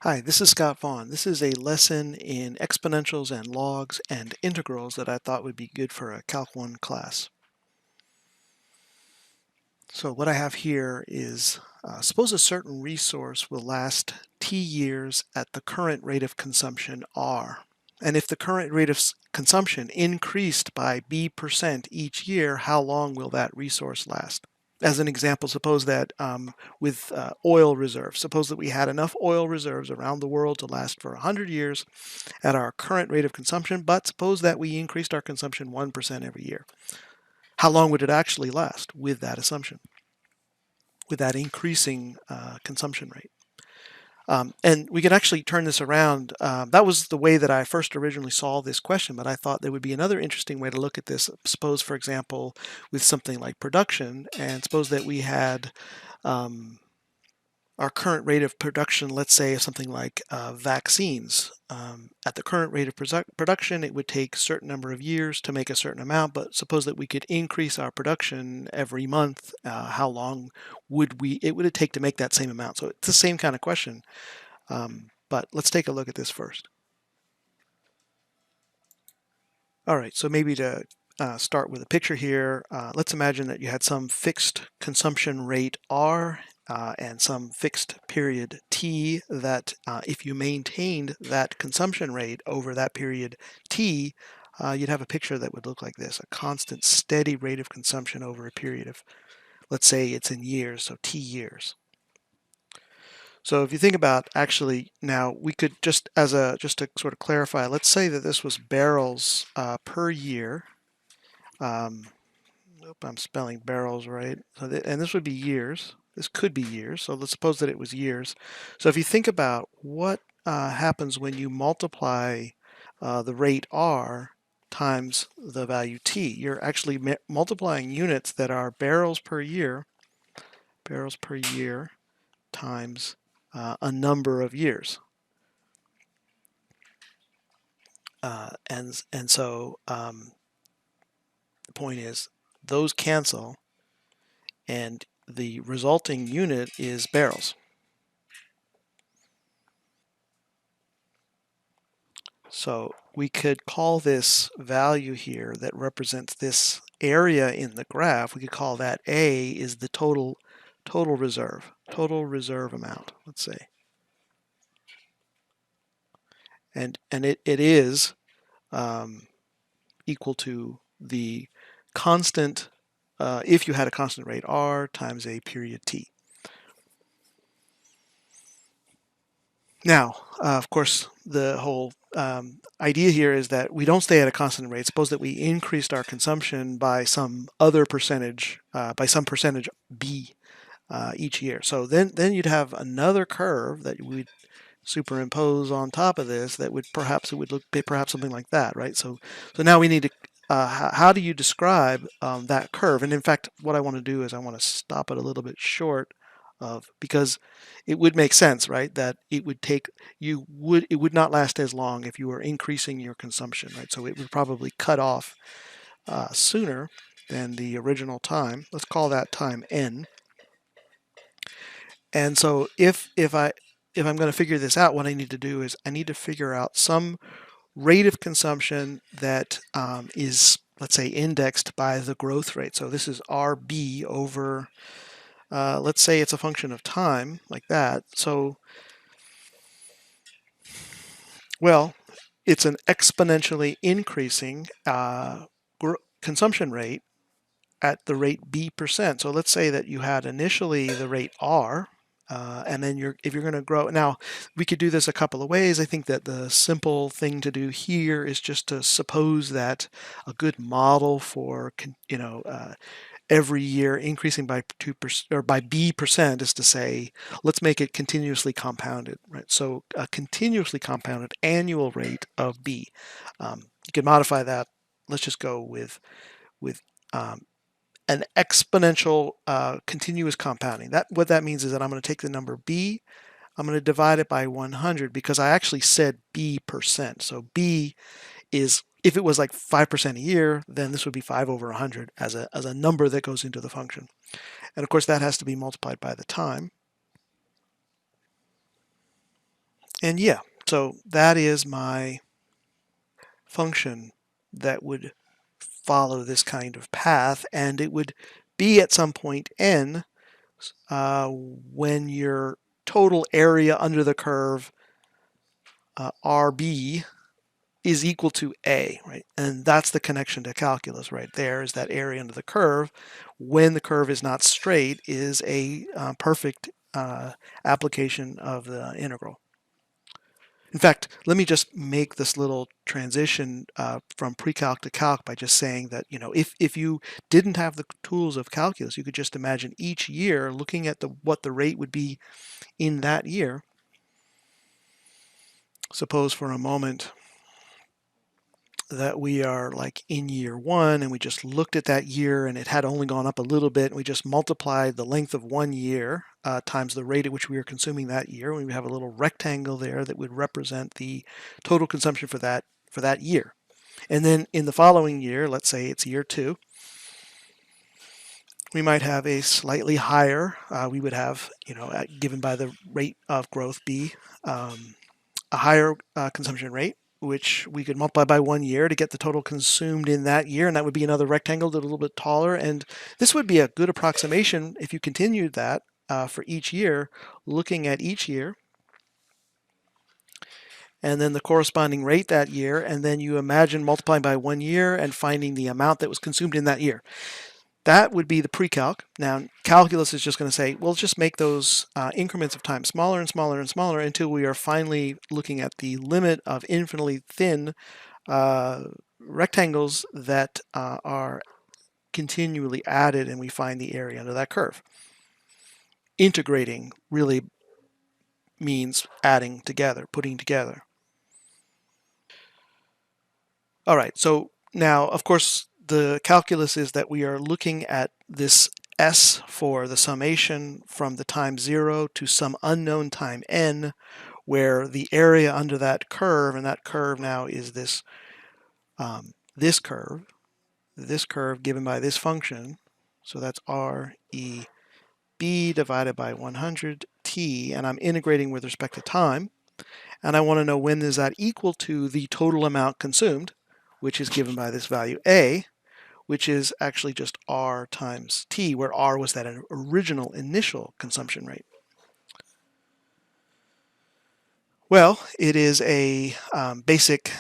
Hi, this is Scott Vaughn. This is a lesson in exponentials and logs and integrals that I thought would be good for a Calc 1 class. So what I have here is, suppose a certain resource will last t years at the current rate of consumption r. And if the current rate of consumption increased by b% each year, how long will that resource last? As an example, suppose that with oil reserves, suppose that we had enough oil reserves around the world to last for 100 years at our current rate of consumption, but suppose that we increased our consumption 1% every year. How long would it actually last with that assumption, with that increasing consumption rate? And we could actually turn this around. That was the way that I first originally saw this question, but I thought there would be another interesting way to look at this. Suppose, for example, with something like production, and suppose that we had our current rate of production, let's say something like vaccines. At the current rate of production, it would take a certain number of years to make a certain amount, but suppose that we could increase our production every month. How long would it would take to make that same amount? So it's the same kind of question, but let's take a look at this first. All right, so maybe to start with a picture here, let's imagine that you had some fixed consumption rate R and some fixed period T that if you maintained that consumption rate over that period T, you'd have a picture that would look like this, a constant steady rate of consumption over a period of, let's say it's in years, so T years. So if you think about actually now, we could just to sort of clarify, let's say that this was barrels per year. Nope, I'm spelling barrels right. So and this would be years. This could be years. So let's suppose that it was years. So if you think about what happens when you multiply the rate R times the value T, you're actually multiplying units that are barrels per year times a number of years. And so the point is those cancel, and the resulting unit is barrels. So we could call this value here that represents this area in the graph, we could call that A is the total reserve amount, let's say. And it is equal to the constant, if you had a constant rate R times a period T. Now, of course, the whole idea here is that we don't stay at a constant rate. Suppose that we increased our consumption by some other percentage, by some percentage B each year. So then you'd have another curve that we'd superimpose on top of this that would perhaps look perhaps something like that, right? So now we need to how do you describe that curve? And in fact, what I want to do is I want to stop it a little bit short of, because it would make sense, right? That it would take it would not last as long if you were increasing your consumption, right? So it would probably cut off sooner than the original time. Let's call that time n. And so if I'm going to figure this out, what I need to do is I need to figure out some rate of consumption that is, let's say, indexed by the growth rate. So this is RB over, let's say it's a function of time, like that. So, well, it's an exponentially increasing consumption rate at the rate B%. So let's say that you had initially the rate R, and then if you're going to grow, now we could do this a couple of ways. I think that the simple thing to do here is just to suppose that a good model for every year increasing by 2% or by B% is to say, let's make it continuously compounded, right? So a continuously compounded annual rate of B. You can modify that. Let's just go with an exponential continuous compounding. What that means is that I'm going to take the number B, I'm going to divide it by 100 because I actually said B%. So B is, if it was like 5% a year, then this would be 5 over 100 as a number that goes into the function. And of course that has to be multiplied by the time. And yeah, so that is my function that would follow this kind of path, and it would be at some point n when your total area under the curve RB is equal to A, right? And that's the connection to calculus right there, is that area under the curve, when the curve is not straight, is a perfect application of the integral. In fact, let me just make this little transition from pre-calc to calc by just saying that, if you didn't have the tools of calculus, you could just imagine each year looking at what the rate would be in that year. Suppose for a moment that we are like in year 1 and we just looked at that year and it had only gone up a little bit, and we just multiplied the length of 1 year times the rate at which we were consuming that year. We would have a little rectangle there that would represent the total consumption for that year. And then in the following year, let's say it's year 2, we might have a slightly higher, we would have, given by the rate of growth B, a higher consumption rate, which we could multiply by 1 year to get the total consumed in that year, and that would be another rectangle that's a little bit taller. And this would be a good approximation if you continued that for each year, looking at each year, and then the corresponding rate that year, and then you imagine multiplying by 1 year and finding the amount that was consumed in that year. That would be the pre-calc. Now, calculus is just going to say, well, just make those increments of time smaller and smaller and smaller until we are finally looking at the limit of infinitely thin rectangles that are continually added, and we find the area under that curve. Integrating really means adding together, putting together. All right, so now, of course, the calculus is that we are looking at this S for the summation from the time 0 to some unknown time n, where the area under that curve, and that curve now is this curve given by this function. So that's REB divided by 100t, and I'm integrating with respect to time. And I want to know when is that equal to the total amount consumed, which is given by this value A, which is actually just R times T, where R was that original initial consumption rate. Well, it is a basic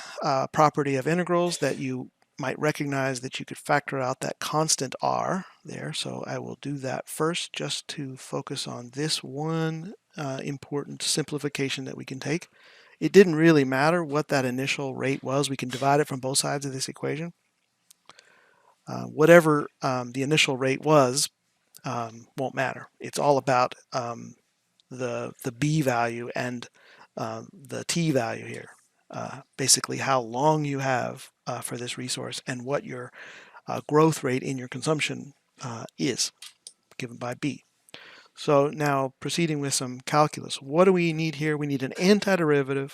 property of integrals that you might recognize, that you could factor out that constant R there. So I will do that first, just to focus on this one important simplification that we can take. It didn't really matter what that initial rate was. We can divide it from both sides of this equation. Whatever the initial rate was won't matter. It's all about the B value and the T value here. Basically how long you have for this resource and what your growth rate in your consumption is, given by B. So now proceeding with some calculus. What do we need here? We need an antiderivative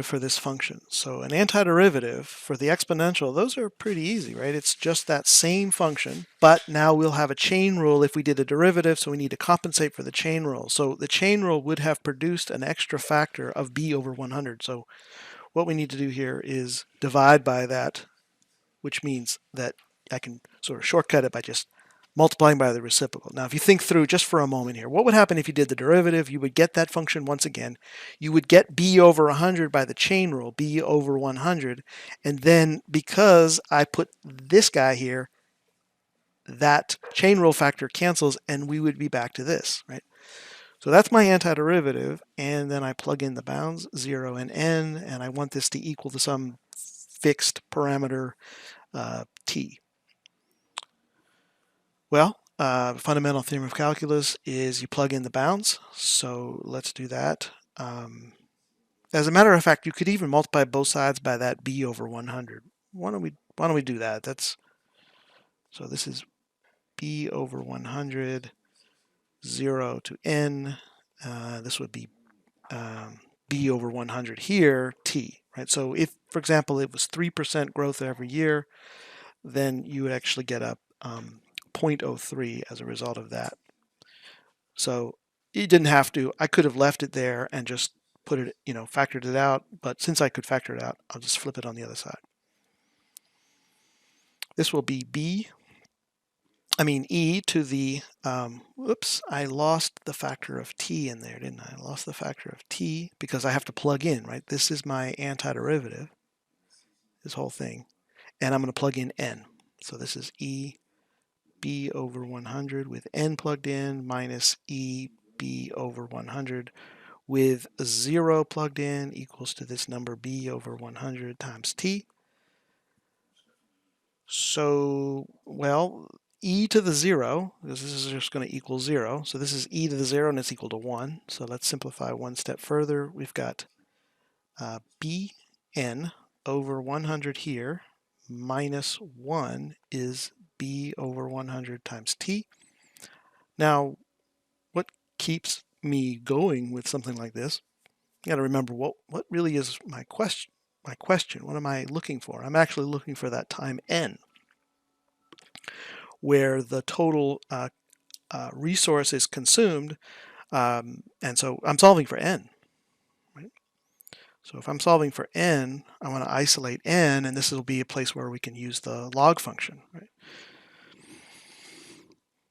for this function. So an antiderivative for the exponential, those are pretty easy, right? It's just that same function, but now we'll have a chain rule if we did a derivative, so we need to compensate for the chain rule. So the chain rule would have produced an extra factor of b over 100. So what we need to do here is divide by that, which means that I can sort of shortcut it by just multiplying by the reciprocal. Now, if you think through just for a moment here, what would happen if you did the derivative? You would get that function once again. You would get b over 100 by the chain rule, b over 100. And then because I put this guy here, that chain rule factor cancels, and we would be back to this, right? So that's my antiderivative, and then I plug in the bounds, 0 and n, and I want this to equal to some fixed parameter t. Well, fundamental theorem of calculus is you plug in the bounds, so let's do that. As a matter of fact, you could even multiply both sides by that b over 100. Why don't we do that? So this is b over 100, 0 to n. This would be b over 100 here, t, right? So if, for example, it was 3% growth every year, then you would actually get a 0.03 as a result of that. So you didn't have to. I could have left it there and just put it, factored it out. But since I could factor it out, I'll just flip it on the other side. This will be e to the, whoops, I lost the factor of t in there, didn't I? I lost the factor of t because I have to plug in, right? This is my antiderivative, this whole thing. And I'm going to plug in n. So this is e b over 100 with n plugged in minus e b over 100 with 0 plugged in equals to this number b over 100 times t. So, well, e to the 0, because this is just going to equal 0. So this is e to the 0 and it's equal to 1. So let's simplify one step further. We've got bn over 100 here minus 1 is b over 100 times t. Now, what keeps me going with something like this? You got to remember what really is my question. What am I looking for? I'm actually looking for that time n, where the total resource is consumed, and so I'm solving for n. Right? So if I'm solving for n, I want to isolate n, and this will be a place where we can use the log function. Right?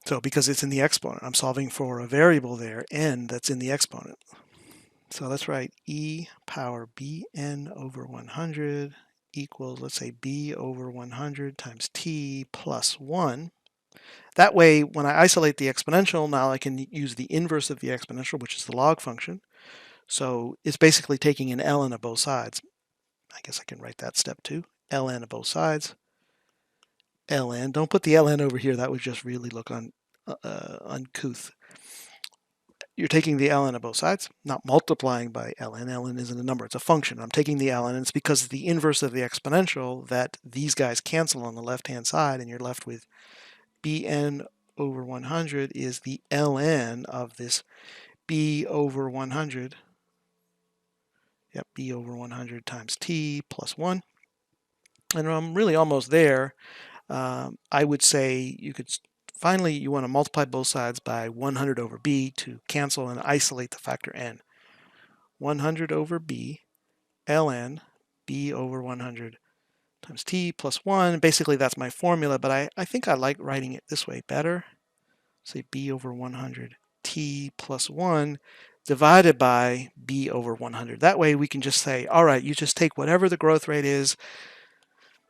So because it's in the exponent, I'm solving for a variable there, n, that's in the exponent. So let's write e power bn over 100 equals, let's say, b over 100 times t plus 1. That way, when I isolate the exponential, now I can use the inverse of the exponential, which is the log function. So it's basically taking an ln of both sides. I guess I can write that step too. ln of both sides. ln. Don't put the ln over here. That would just really look uncouth. You're taking the ln of both sides, not multiplying by ln. ln isn't a number, it's a function. I'm taking the ln, and it's because of the inverse of the exponential that these guys cancel on the left-hand side, and you're left with bn over 100 is the ln of this b over 100. Yep, b over 100 times t plus 1. And I'm really almost there. I would say you want to multiply both sides by 100 over b to cancel and isolate the factor n. 100 over b ln b over 100 times t plus 1. Basically, that's my formula, but I think I like writing it this way better. Say b over 100 t plus 1 divided by b over 100. That way we can just say, all right, you just take whatever the growth rate is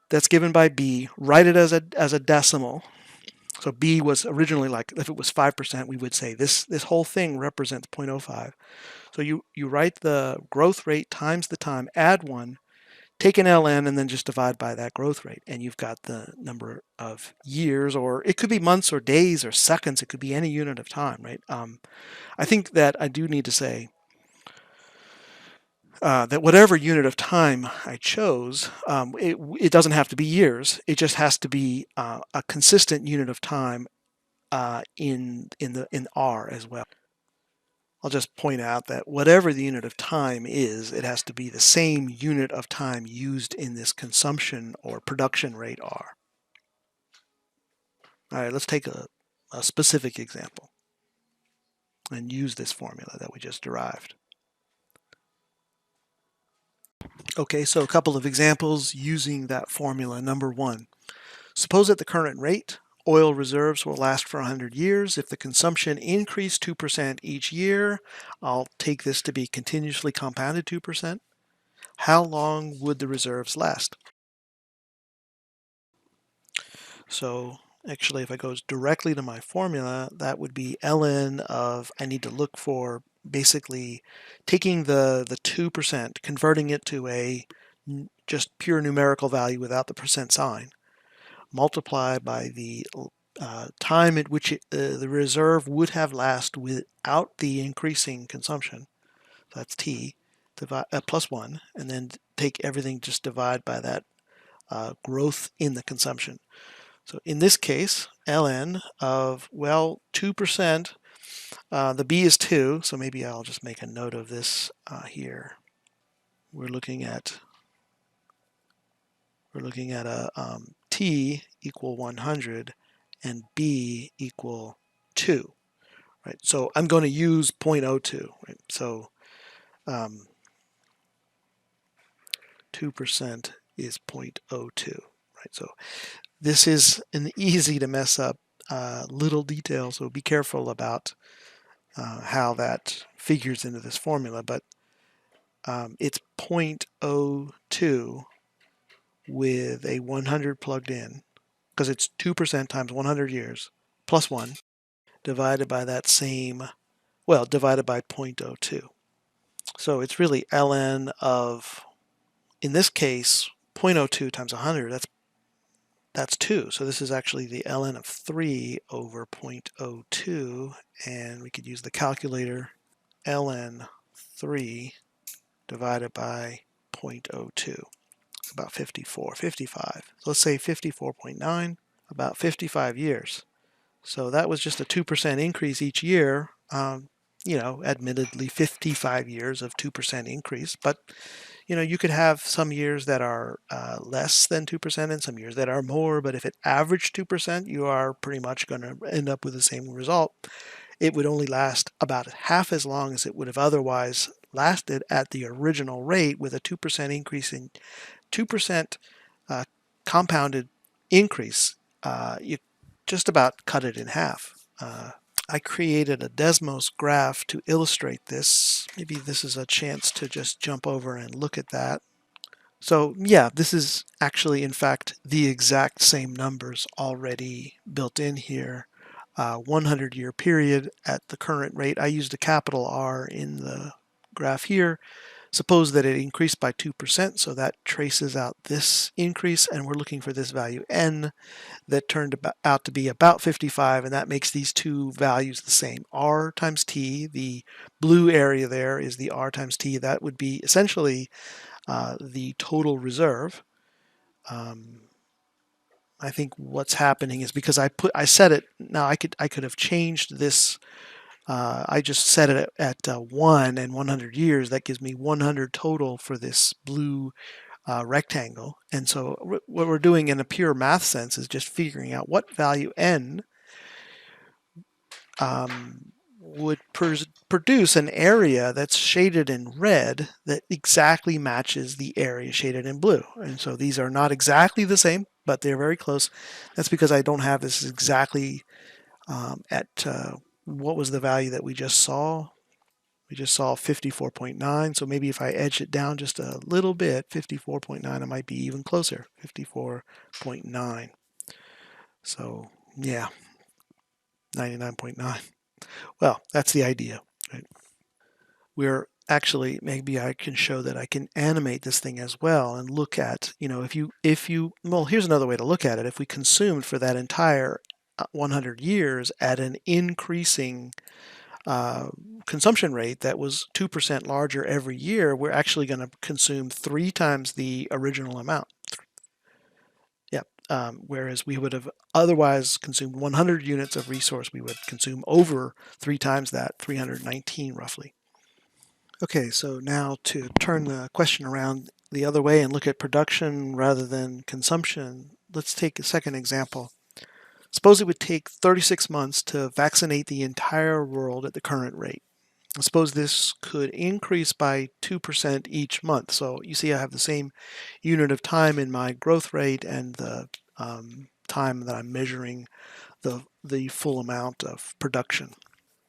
that's given by b, write it as a decimal. So b was originally, like, if it was 5%, we would say this whole thing represents 0.05. So you write the growth rate times the time, add 1, take an ln, and then just divide by that growth rate. And you've got the number of years, or it could be months or days or seconds. It could be any unit of time, right? I think that I do need to say that whatever unit of time I chose, it doesn't have to be years. It just has to be a consistent unit of time in R as well. I'll just point out that whatever the unit of time is, it has to be the same unit of time used in this consumption or production rate R. All right, let's take a specific example and use this formula that we just derived. Okay, so a couple of examples using that formula. Number 1, suppose at the current rate, oil reserves will last for 100 years. If the consumption increased 2% each year, I'll take this to be continuously compounded 2%. How long would the reserves last? So actually, if I go directly to my formula, that would be ln of, I need to look for basically taking the 2%, converting it to a just pure numerical value without the percent sign, multiply by the time at which the reserve would have lasted without the increasing consumption. So that's t, plus 1, and then take everything, just divide by that growth in the consumption. So in this case, ln of, 2%, the b is 2, so maybe I'll just make a note of this here. We're looking at a t equal 100 and b equal 2, right? So I'm going to use 0.02, right? So 2% is 0.02, right? So this is an easy to mess up little detail, so be careful about how that figures into this formula, but it's 0.02 with a 100 plugged in, because it's 2% times 100 years plus 1 divided by that same, well, divided by 0.02. So it's really ln of, in this case, 0.02 times 100, that's 2. So this is actually the ln of 3 over 0.02, and we could use the calculator. Ln 3 divided by 0.02. It's about 55. So let's say 54.9, about 55 years. So that was just a 2% increase each year. Admittedly 55 years of 2% increase, but you could have some years that are less than 2% and some years that are more, but if it averaged 2%, you are pretty much going to end up with the same result. It would only last about half as long as it would have otherwise lasted at the original rate, with a 2% increase in 2% compounded increase. You just about cut it in half. I created a Desmos graph to illustrate this. Maybe this is a chance to just jump over and look at that. So yeah, this is actually, in fact, the exact same numbers already built in here. 100-year period at the current rate. I used a capital R in the graph here. Suppose that it increased by 2%, so that traces out this increase, and we're looking for this value n that turned out to be about 55, and that makes these two values the same. R times t, the blue area there is the R times t. That would be essentially the total reserve. I think what's happening is because I set it, now I could have changed this. I just set it at 1 and 100 years. That gives me 100 total for this blue rectangle. And so what we're doing in a pure math sense is just figuring out what value n would produce an area that's shaded in red that exactly matches the area shaded in blue. And so these are not exactly the same, but they're very close. That's because I don't have this exactly at what was the value that we just saw. We just saw 54.9, so maybe if I edge it down just a little bit, 54.9, it might be even closer, 54.9. So yeah, 99.9. Well, that's the idea, right? We're actually, maybe I can show that I can animate this thing as well and look at, well, here's another way to look at it. If we consumed for that entire 100 years at an increasing consumption rate that was 2% larger every year, we're actually going to consume 3 times the original amount. Yep. Whereas we would have otherwise consumed 100 units of resource, we would consume over 3 times that, 319 roughly. Okay, so now to turn the question around the other way and look at production rather than consumption, let's take a second example. Suppose it would take 36 months to vaccinate the entire world at the current rate. I suppose this could increase by 2% each month. So you see I have the same unit of time in my growth rate and the time that I'm measuring the full amount of production.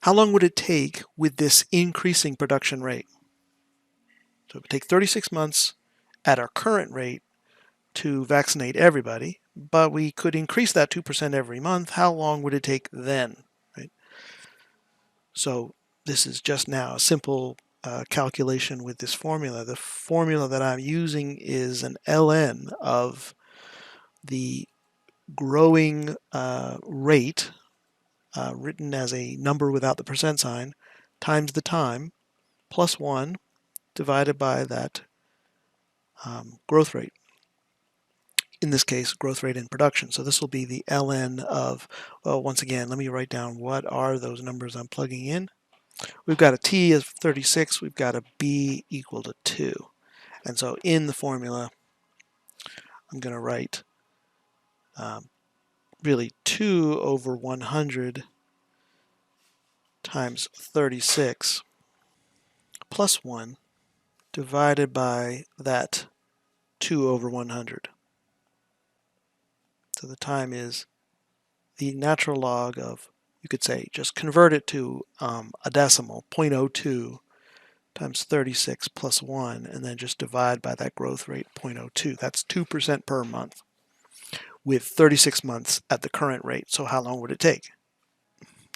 How long would it take with this increasing production rate? So it would take 36 months at our current rate to vaccinate everybody, but we could increase that 2% every month. How long would it take then? Right? So this is just now a simple calculation with this formula. The formula that I'm using is an ln of the growing rate, written as a number without the percent sign, times the time, plus 1, divided by that growth rate. In this case, growth rate in production. So this will be the ln of, well, once again, let me write down what are those numbers I'm plugging in. We've got a t of 36, we've got a b equal to 2. And so in the formula, I'm going to write really 2 over 100 times 36 plus 1 divided by that 2 over 100. So the time is the natural log of, you could say, just convert it to a decimal, 0.02 times 36 plus 1, and then just divide by that growth rate, 0.02. That's 2% per month with 36 months at the current rate. So how long would it take?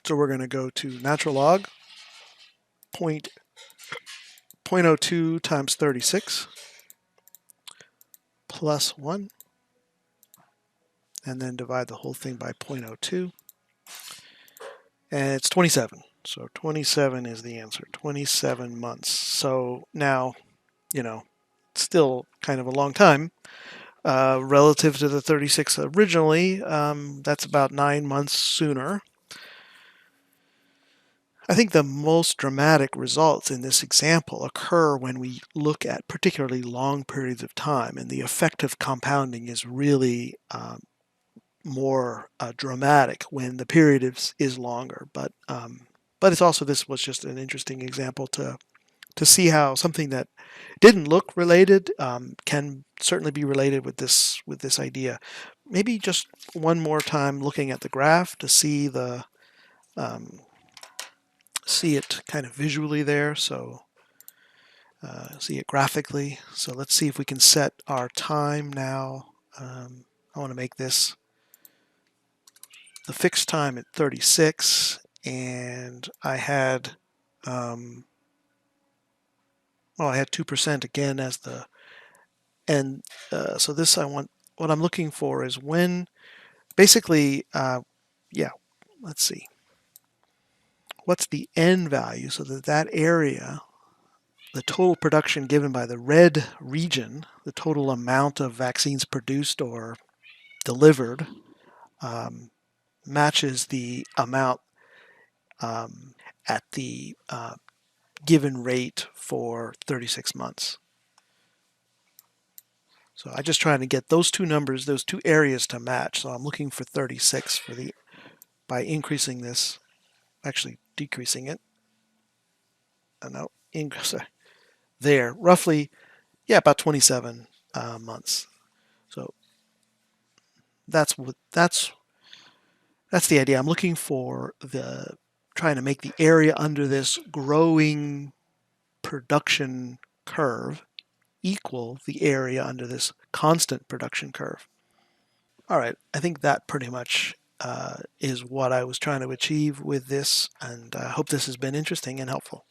So we're going to go to natural log 0.02 times 36 plus 1, and then divide the whole thing by 0.02. And it's 27. So 27 is the answer, 27 months. So now, still kind of a long time. Relative to the 36 originally, that's about 9 months sooner. I think the most dramatic results in this example occur when we look at particularly long periods of time, and the effect of compounding is really more dramatic when the period is longer. But it's also, this was just an interesting example to see how something that didn't look related can certainly be related with this idea. Maybe just one more time looking at the graph to see the see it kind of visually there. So see it graphically. So let's see if we can set our time now. I want to make this the fixed time at 36, and I had I had 2% again as the, and so this what I'm looking for is when, basically, let's see, what's the n value, so that area, the total production given by the red region, the total amount of vaccines produced or delivered, matches the amount at the given rate for 36 months. So I'm just trying to get those two numbers, those two areas to match. So I'm looking for 36 for by increasing this, actually decreasing it. No, there, roughly, about 27 months. So that's the idea. I'm looking for trying to make the area under this growing production curve equal the area under this constant production curve. All right, I think that pretty much is what I was trying to achieve with this, and I hope this has been interesting and helpful.